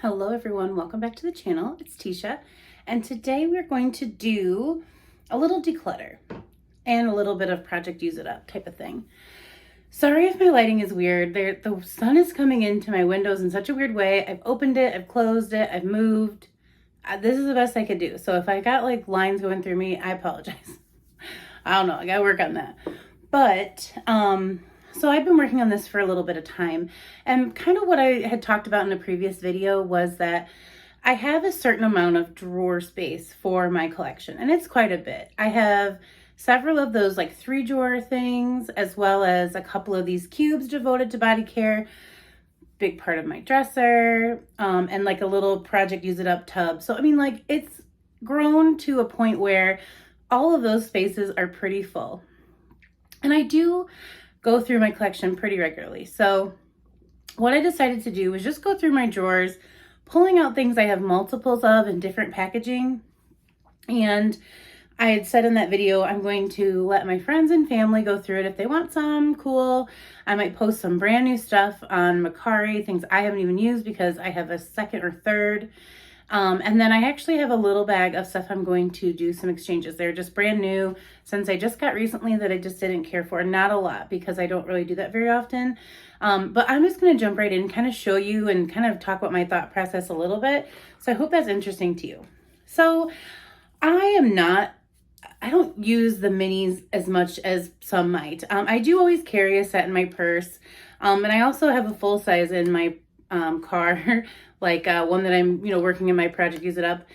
Hello everyone, welcome back to the channel. It's Teesha, and today we're going to do a little declutter and a little bit of project use it up type of thing. Sorry if my lighting is weird. The sun is coming into my windows in such a weird way. I've opened it, I've closed it, I've moved. This is the best I could do. So if I got like lines going through me, I apologize. I don't know, I gotta work on that. But, so I've been working on this for a little bit of time, and kind of what I had talked about in a previous video was that I have a certain amount of drawer space for my collection, and it's quite a bit. I have several of those like 3-drawer things, as well as a couple of these cubes devoted to body care, big part of my dresser, and like a little project use it up tub. So I mean, like, it's grown to a point where all of those spaces are pretty full. And I do go through my collection pretty regularly. So what I decided to do was just go through my drawers, pulling out things I have multiples of in different packaging. And I had said in that video, I'm going to let my friends and family go through it. If they want some, cool. I might post some brand new stuff on Mercari, things I haven't even used because I have a second or third. And then I actually have a little bag of stuff I'm going to do some exchanges. They're just brand new since I just got recently that I just didn't care for. Not a lot because I don't really do that very often. But I'm just going to jump right in, kind of show you and kind of talk about my thought process a little bit. So I hope that's interesting to you. So I don't use the minis as much as some might. I do always carry a set in my purse. And I also have a full size in my car, like one that I'm, working in my project use it up.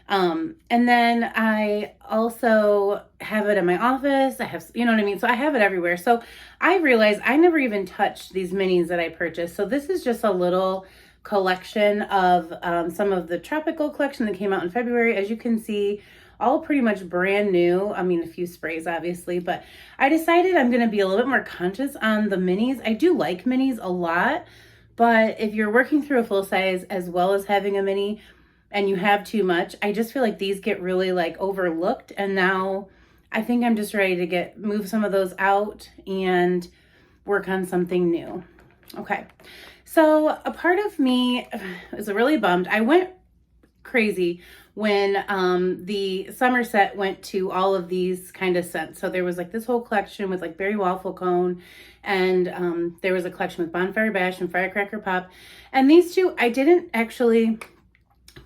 And then I also have it in my office. I have, you know what I mean? So I have it everywhere. So I realized I never even touched these minis that I purchased. So this is just a little collection of some of the tropical collection that came out in February. As you can see, all pretty much brand new. I mean, a few sprays obviously, but I decided I'm going to be a little bit more conscious on the minis. I do like minis a lot. But if you're working through a full size as well as having a mini and you have too much, I just feel like these get really like overlooked. And now I think I'm just ready to move some of those out and work on something new. Okay. So a part of me is really bummed. I went crazy when the summer set went to all of these kind of scents. So there was like this whole collection with like berry waffle cone, and there was a collection with bonfire bash and firecracker pop. And these two I didn't actually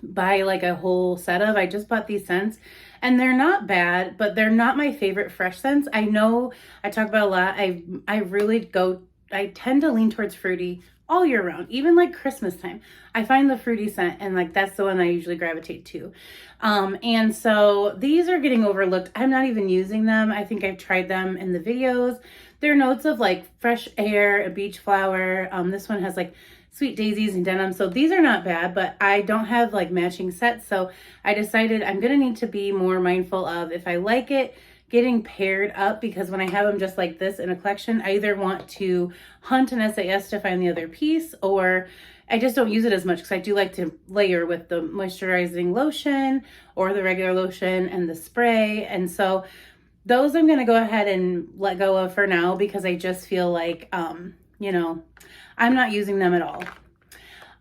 buy like a whole set of. I just bought these scents, and they're not bad, but they're not my favorite fresh scents. I know I talk about a lot. I tend to lean towards fruity all year round, even like Christmas time. I find the fruity scent, and like that's the one I usually gravitate to. And so these are getting overlooked. I'm not even using them. I think I've tried them in the videos. They're notes of like fresh air, a beach flower. This one has like sweet daisies and denim. So these are not bad, but I don't have like matching sets. So I decided I'm gonna need to be more mindful of, if I like it, getting paired up, because when I have them just like this in a collection, I either want to hunt an SAS to find the other piece, or I just don't use it as much because I do like to layer with the moisturizing lotion or the regular lotion and the spray. And so those I'm going to go ahead and let go of for now because I just feel like, I'm not using them at all.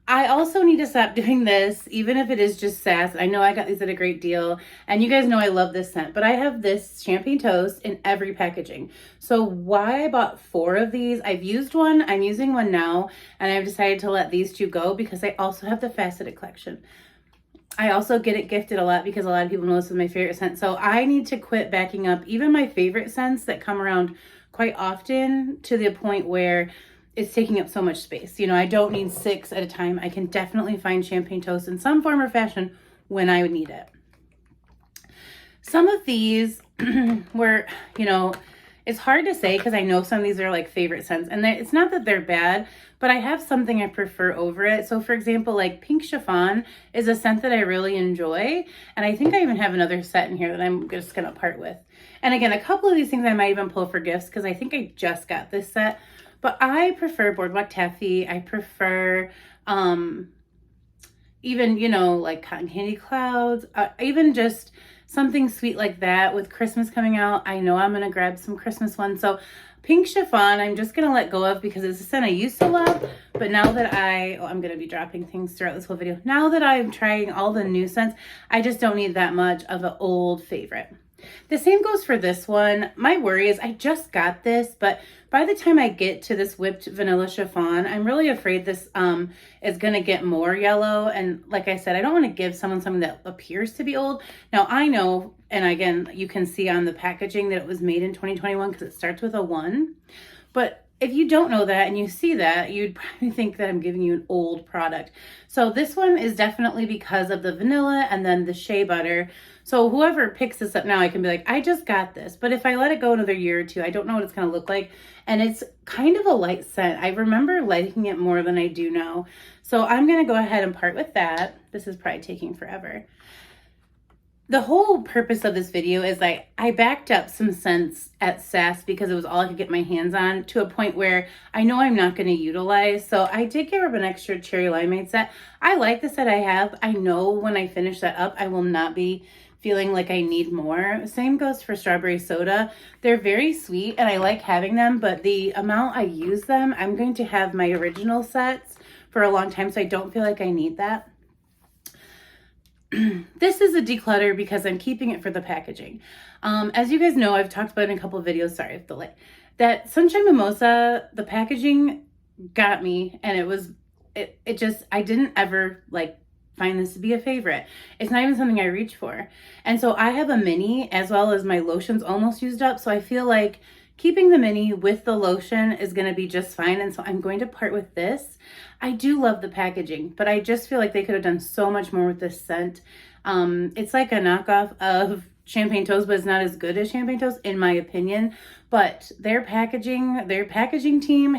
I also need to stop doing this, even if it is just Sass. I know I got these at a great deal, and you guys know I love this scent, but I have this champagne toast in every packaging. So why I bought 4 of these, I've used one, I'm using one now, and I've decided to let these 2 go because I also have the faceted collection. I also get it gifted a lot because a lot of people know this is my favorite scent. So I need to quit backing up even my favorite scents that come around quite often to the point where it's taking up so much space. I don't need 6 at a time. I can definitely find champagne toast in some form or fashion when I would need it. Some of these were, it's hard to say because I know some of these are like favorite scents, and it's not that they're bad, but I have something I prefer over it. So for example, like pink chiffon is a scent that I really enjoy, and I think I even have another set in here that I'm just gonna part with. And again, a couple of these things I might even pull for gifts because I think I just got this set, but I prefer Boardwalk Taffy. I prefer even, like cotton candy clouds, even just something sweet like that. With Christmas coming out, I know I'm gonna grab some Christmas ones. So Pink chiffon, I'm just going to let go of because it's a scent I used to love. But now that I'm going to be dropping things throughout this whole video. Now that I'm trying all the new scents, I just don't need that much of an old favorite. The same goes for this one. My worry is I just got this, but by the time I get to this whipped vanilla chiffon, I'm really afraid this is going to get more yellow. And like I said, I don't want to give someone something that appears to be old. Now I know, and again, you can see on the packaging that it was made in 2021 because it starts with a 1. But if you don't know that and you see that, you'd probably think that I'm giving you an old product. So this one is definitely because of the vanilla and then the shea butter. So whoever picks this up now, I can be like, I just got this. But if I let it go another year or two, I don't know what it's going to look like. And it's kind of a light scent. I remember liking it more than I do now. So I'm going to go ahead and part with that. This is probably taking forever. The whole purpose of this video is I backed up some scents at Sass because it was all I could get my hands on to a point where I know I'm not going to utilize. So I did give up an extra cherry limeade set. I like the set I have. I know when I finish that up, I will not be feeling like I need more. Same goes for strawberry soda. They're very sweet and I like having them, but the amount I use them, I'm going to have my original sets for a long time, so I don't feel like I need that. This is a declutter because I'm keeping it for the packaging. As you guys know, I've talked about in a couple of videos, sorry if delay, that Sunshine Mimosa, the packaging got me, and it just, I didn't ever find this to be a favorite. It's not even something I reach for. And so I have a mini as well as my lotion's almost used up. So I feel like keeping the mini with the lotion is going to be just fine. And so I'm going to part with this. I do love the packaging, but I just feel like they could have done so much more with this scent. It's like a knockoff of Champagne Toast, but it's not as good as Champagne Toast in my opinion. But their packaging team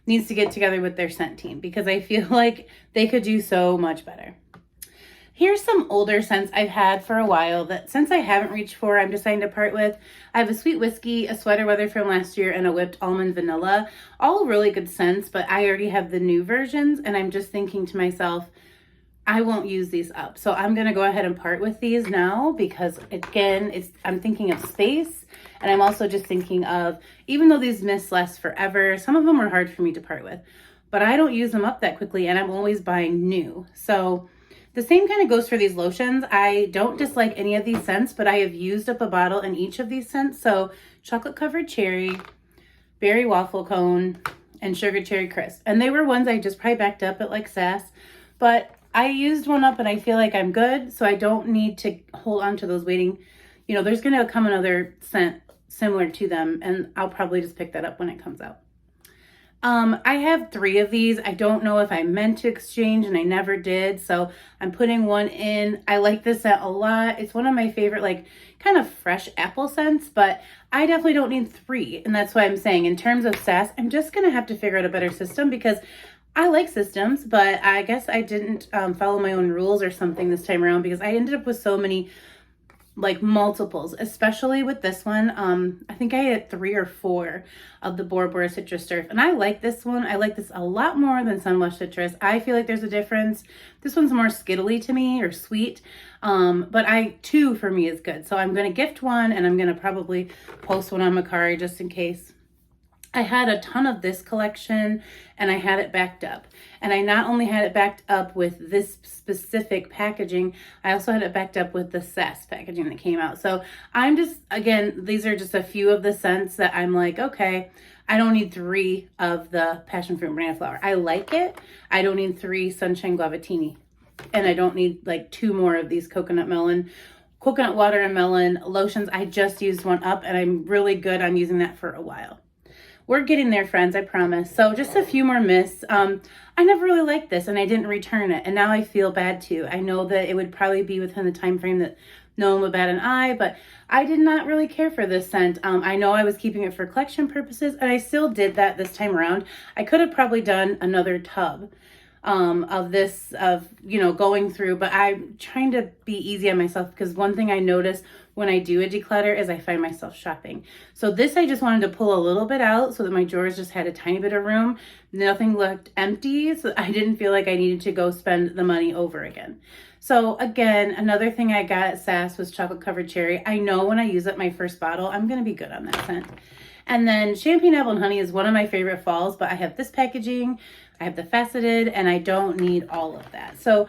needs to get together with their scent team because I feel like they could do so much better. Here's some older scents I've had for a while that since I haven't reached for, I'm deciding to part with. I have a Sweet Whiskey, a Sweater Weather from last year, and a Whipped Almond Vanilla. All really good scents, but I already have the new versions, and I'm just thinking to myself, I won't use these up. So I'm going to go ahead and part with these now because, again, I'm thinking of space, and I'm also just thinking of, even though these mists last forever, some of them are hard for me to part with, but I don't use them up that quickly, and I'm always buying new. So the same kind of goes for these lotions. I don't dislike any of these scents, but I have used up a bottle in each of these scents. So chocolate covered cherry, berry waffle cone, and sugar cherry crisp. And they were ones I just probably backed up at Sass, but I used one up and I feel like I'm good. So I don't need to hold on to those waiting. You know, there's going to come another scent similar to them, and I'll probably just pick that up when it comes out. I have 3 of these. I don't know if I meant to exchange and I never did. So I'm putting one in. I like this scent a lot. It's one of my favorite, kind of fresh apple scents, but I definitely don't need 3. And that's why I'm saying in terms of Sass, I'm just going to have to figure out a better system because I like systems, but I guess I didn't follow my own rules or something this time around because I ended up with so many multiples, especially with this one. I think I had 3 or 4 of the Bora Bora Citrus Surf, and I like this one. I like this a lot more than Sunblush Citrus. I feel like there's a difference. This one's more skittly to me, or sweet, but 2 for me is good. So I'm going to gift one, and I'm going to probably post one on mercari just in case. I had a ton of this collection and I had it backed up. And I not only had it backed up with this specific packaging, I also had it backed up with the Sass packaging that came out. So I'm just, again, these are just a few of the scents that I'm like, okay, I don't need 3 of the Passion Fruit Banana Flower. I like it. I don't need 3 Sunshine Guavatini. And I don't need 2 more of these coconut water and melon lotions. I just used one up and I'm really good on using that for a while. We're getting there, friends, I promise. So just a few more mists. I never really liked this and I didn't return it. And now I feel bad too. I know that it would probably be within the time frame that no one would bat an eye, but I did not really care for this scent. I know I was keeping it for collection purposes and I still did that this time around. I could have probably done another tub of this, going through, but I'm trying to be easy on myself because one thing I notice when I do a declutter is I find myself shopping. So this, I just wanted to pull a little bit out so that my drawers just had a tiny bit of room. Nothing looked empty, so I didn't feel like I needed to go spend the money over again. So again, another thing I got at Sass was chocolate covered cherry. I know when I use up my first bottle, I'm going to be good on that scent. And then Champagne Apple and Honey is one of my favorite falls, but I have this packaging, I have the faceted, and I don't need all of that. So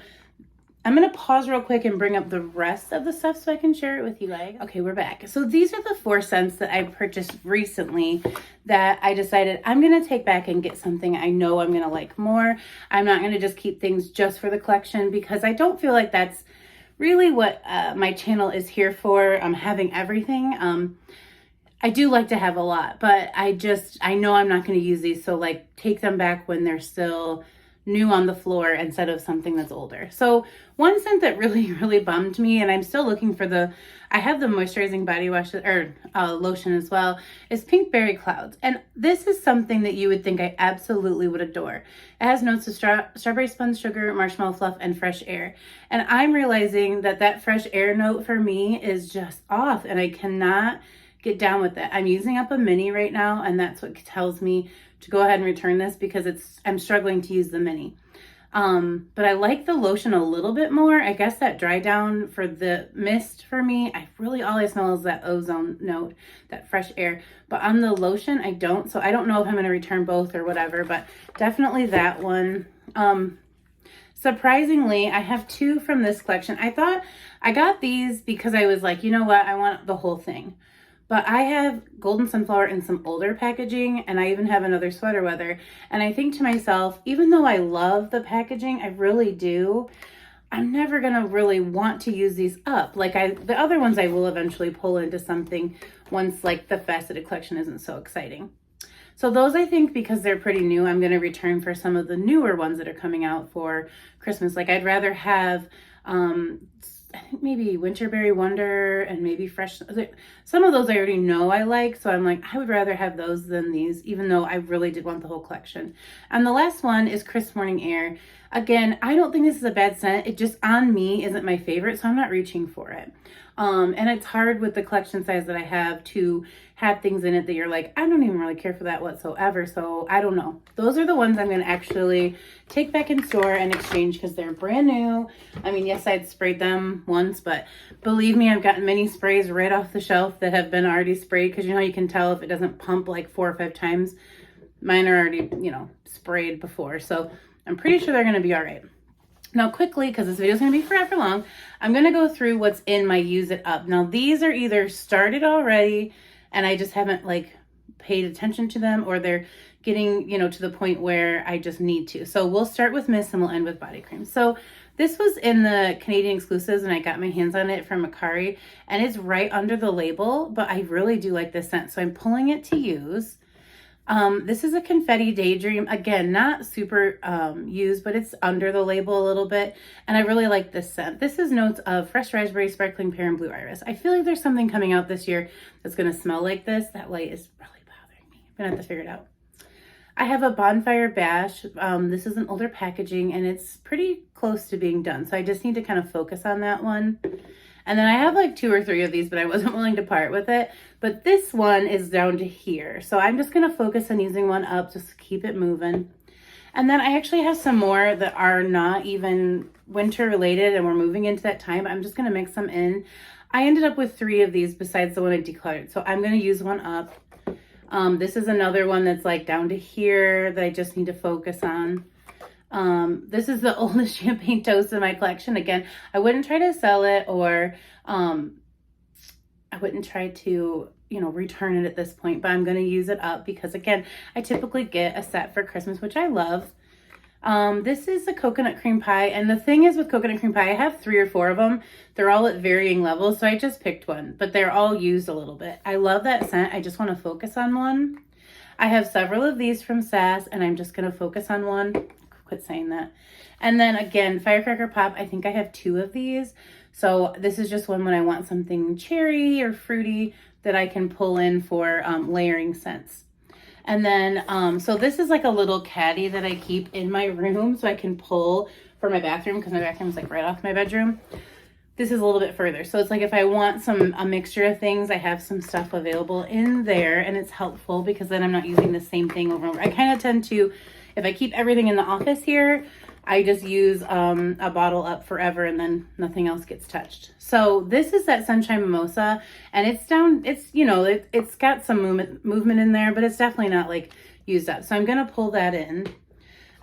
I'm going to pause real quick and bring up the rest of the stuff so I can share it with you guys. Okay, we're back. So these are the 4 scents that I purchased recently that I decided I'm going to take back and get something I know I'm going to like more. I'm not going to just keep things just for the collection because I don't feel like that's really what my channel is here for. I'm having everything. I do like to have a lot, but I know I'm not going to use these. So like take them back when they're still new on the floor instead of something that's older. So one scent that really bummed me, and I'm still looking for I have the moisturizing body wash or lotion as well, is Pink Berry Clouds. And this is something that you would think I absolutely would adore. It has notes of strawberry spun sugar, marshmallow fluff, and fresh air. And I'm realizing that fresh air note for me is just off, and I cannot get down with it. I'm using up a mini right now, and that's what tells me to go ahead and return this because I'm struggling to use the mini. But I like the lotion a little bit more. I guess that dry down for the mist for me, all I smell is that ozone note, that fresh air. But on the lotion, I don't. So I don't know if I'm going to return both or whatever, but definitely that one. Surprisingly, I have 2 from this collection. I thought I got these because I was like, you know what? I want the whole thing. But I have Golden Sunflower in some older packaging, and I even have another Sweater Weather. And I think to myself, even though I love the packaging, I really do, I'm never going to really want to use these up. Like the other ones I will eventually pull into something once like the faceted collection isn't so exciting. So those, I think, because they're pretty new, I'm going to return for some of the newer ones that are coming out for Christmas. Like I'd rather have I think maybe Winterberry Wonder and maybe Fresh. Some of those I already know I like. So I'm like, I would rather have those than these, even though I really did want the whole collection. And the last one is Crisp Morning Air. Again, I don't think this is a bad scent. It just on me isn't my favorite. So I'm not reaching for it. And it's hard with the collection size that I have to have things in it that you're like, I don't even really care for that whatsoever. So I don't know. Those are the ones I'm going to actually take back in store and exchange because they're brand new. I mean, yes, I'd sprayed them once, but believe me, I've gotten many sprays right off the shelf that have been already sprayed because, you can tell if it doesn't pump like 4 or 5 times. Mine are already, sprayed before. So I'm pretty sure they're going to be all right. Now quickly, because this video is going to be forever long, I'm going to go through what's in my Use It Up. Now these are either started already and I just haven't paid attention to them, or they're getting, to the point where I just need to. So we'll start with mist and we'll end with body cream. So this was in the Canadian exclusives and I got my hands on it from Mercari, and it's right under the label, but I really do like this scent. So I'm pulling it to use. This is a Confetti Daydream. Again, not super used, but it's under the label a little bit. And I really like this scent. This is notes of fresh raspberry, sparkling pear, and blue iris. I feel like there's something coming out this year that's going to smell like this. That light is really bothering me. I'm going to have to figure it out. I have a Bonfire Bash. This is an older packaging and it's pretty close to being done. So I just need to kind of focus on that one. And then I have 2 or 3 of these, but I wasn't willing to part with it. But this one is down to here. So I'm just going to focus on using one up just to keep it moving. And then I actually have some more that are not even winter related and we're moving into that time. I'm just going to mix them in. I ended up with 3 of these besides the one I decluttered. So I'm going to use one up. This is another one that's down to here that I just need to focus on. This is the oldest champagne toast in my collection. Again, I wouldn't try to sell it, or I wouldn't try to, return it at this point, but I'm going to use it up because, again, I typically get a set for Christmas, which I love. This is a coconut cream pie. And the thing is with coconut cream pie, I have 3 or 4 of them. They're all at varying levels. So I just picked one, but they're all used a little bit. I love that scent. I just want to focus on one. I have several of these from Sass and I'm just going to focus on one. Quit saying that. And then again, Firecracker Pop, I think I have 2 of these. So this is just one when I want something cherry or fruity that I can pull in for layering scents. And then, so this is a little caddy that I keep in my room so I can pull for my bathroom because my bathroom is right off my bedroom. This is a little bit further. So it's if I want a mixture of things, I have some stuff available in there, and it's helpful because then I'm not using the same thing over and over. I kind of tend to, if I keep everything in the office here, I just use a bottle up forever and then nothing else gets touched. So this is that Sunshine Mimosa, and it's down, it's, you know, it's got some movement in there, but it's definitely not like used up. So I'm going to pull that in.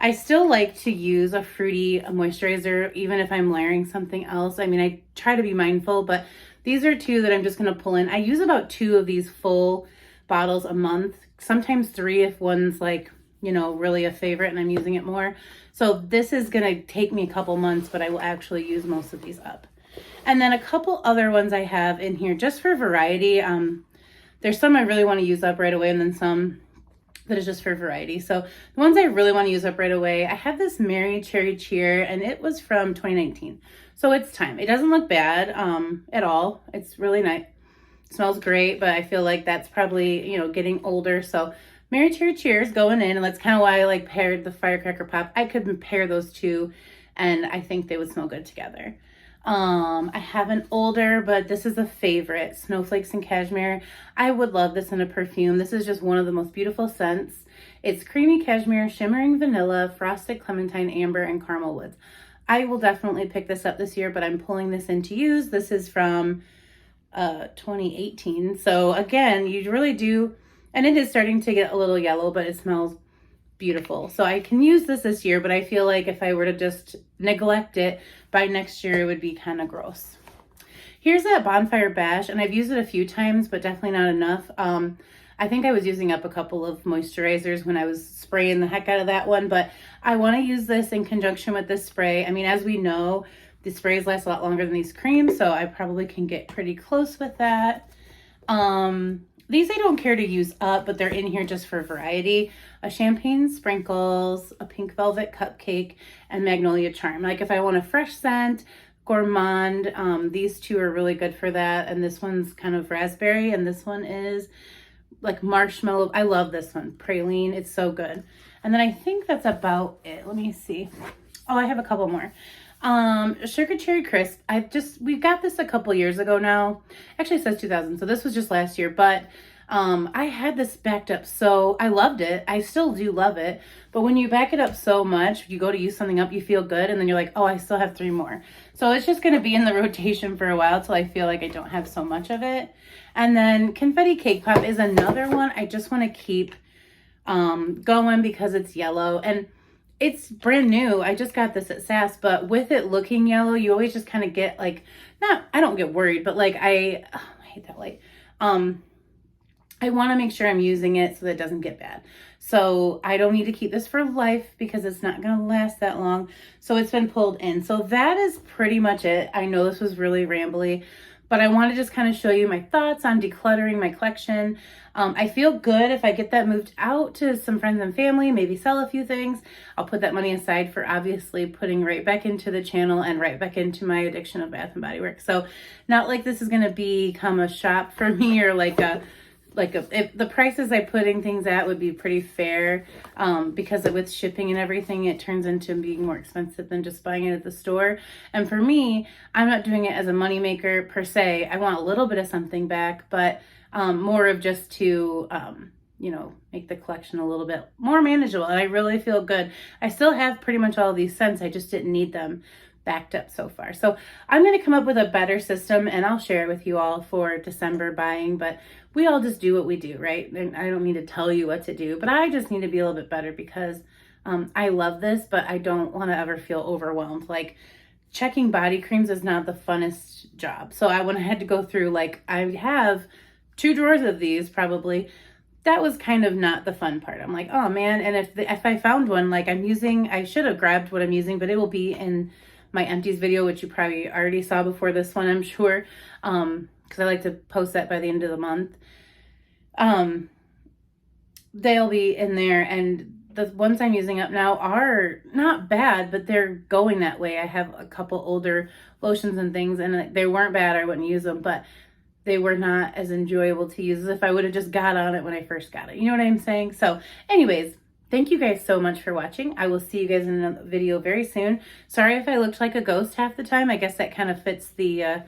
I still like to use a fruity moisturizer, even if I'm layering something else. I mean, I try to be mindful, but these are two that I'm just going to pull in. I use about 2 of these full bottles a month, sometimes 3 if one's like, you know, really a favorite and I'm using it more. So this is going to take me a couple months, but I will actually use most of these up. And then a couple other ones I have in here just for variety. There's some I really want to use up right away, and then some that is just for variety. So the ones I really want to use up right away, I have this Mary Cherry Cheer, and it was from 2019. So it's time. It doesn't look bad at all. It's really nice. It smells great, but I feel like that's probably, you know, getting older. So Mary Cherry Cheers going in, and that's kind of why I like paired the Firecracker Pop. I could pair those two, and I think they would smell good together. I have an older, but this is a favorite, Snowflakes and Cashmere. I would love this in a perfume. This is just one of the most beautiful scents. It's creamy cashmere, shimmering vanilla, frosted clementine, amber, and caramel woods. I will definitely pick this up this year, but I'm pulling this in to use. This is from 2018. So again, you really do, and it is starting to get a little yellow, but it smells beautiful. So I can use this year, but I feel like if I were to just neglect it, by next year it would be kind of gross. Here's that Bonfire Bash, and I've used it a few times, but definitely not enough. I think I was using up a couple of moisturizers when I was spraying the heck out of that one, but I want to use this in conjunction with this spray. I mean, as we know, the sprays last a lot longer than these creams, so I probably can get pretty close with that. These I don't care to use up, but they're in here just for variety. A Champagne Sprinkles, a Pink Velvet Cupcake, and Magnolia Charm. Like if I want a fresh scent, Gourmand, these two are really good for that. And this one's kind of raspberry, and this one is like marshmallow. I love this one, Praline. It's so good. And then I think that's about it. Let me see. Oh, I have a couple more. Sugar Cherry Crisp. We got this a couple years ago now. Actually it says 2000, so this was just last year, but I had this backed up, so I loved it. I still do love it, but when you back it up so much, you go to use something up, you feel good, and then you're like, oh, I still have 3 more. So it's just going to be in the rotation for a while till I feel like I don't have so much of it. And then Confetti Cake Pop is another one I just want to keep going because it's yellow, and it's brand new. I just got this at Sass, but with it looking yellow, you always just kind of get like, I don't get worried, but like I hate that light. I want to make sure I'm using it so that it doesn't get bad. So I don't need to keep this for life because it's not going to last that long. So it's been pulled in. So that is pretty much it. I know this was really rambly, but I want to just kind of show you my thoughts on decluttering my collection. I feel good if I get that moved out to some friends and family, maybe sell a few things. I'll put that money aside for obviously putting right back into the channel and right back into my addiction of Bath and Body Works. So not like this is going to become a shop for me, or if the prices I'm putting things at would be pretty fair, because with shipping and everything, it turns into being more expensive than just buying it at the store. And for me, I'm not doing it as a moneymaker per se. I want a little bit of something back, but more of just to, make the collection a little bit more manageable. And I really feel good. I still have pretty much all these scents. I just didn't need them backed up so far. So I'm going to come up with a better system, and I'll share it with you all for December buying, but we all just do what we do, right? And I don't need to tell you what to do, but I just need to be a little bit better because I love this, but I don't want to ever feel overwhelmed. Like checking body creams is not the funnest job. So when I had to go through, like I have 2 drawers of these probably, that was kind of not the fun part. I'm like, oh man. And if I found one, like I should have grabbed what I'm using, but it will be in my empties video, which you probably already saw before this one, I'm sure. Because I like to post that by the end of the month. They'll be in there, and the ones I'm using up now are not bad, but they're going that way. I have a couple older lotions and things, and they weren't bad. I wouldn't use them, but they were not as enjoyable to use as if I would have just got on it when I first got it. You know what I'm saying? So anyways, thank you guys so much for watching. I will see you guys in a video very soon. Sorry if I looked like a ghost half the time. I guess that kind of fits the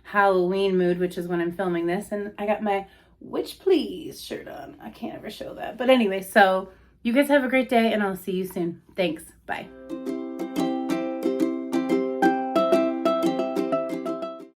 Halloween mood, which is when I'm filming this. And I got my Witch Please shirt on. I can't ever show that. But anyway, so you guys have a great day, and I'll see you soon. Thanks. Bye.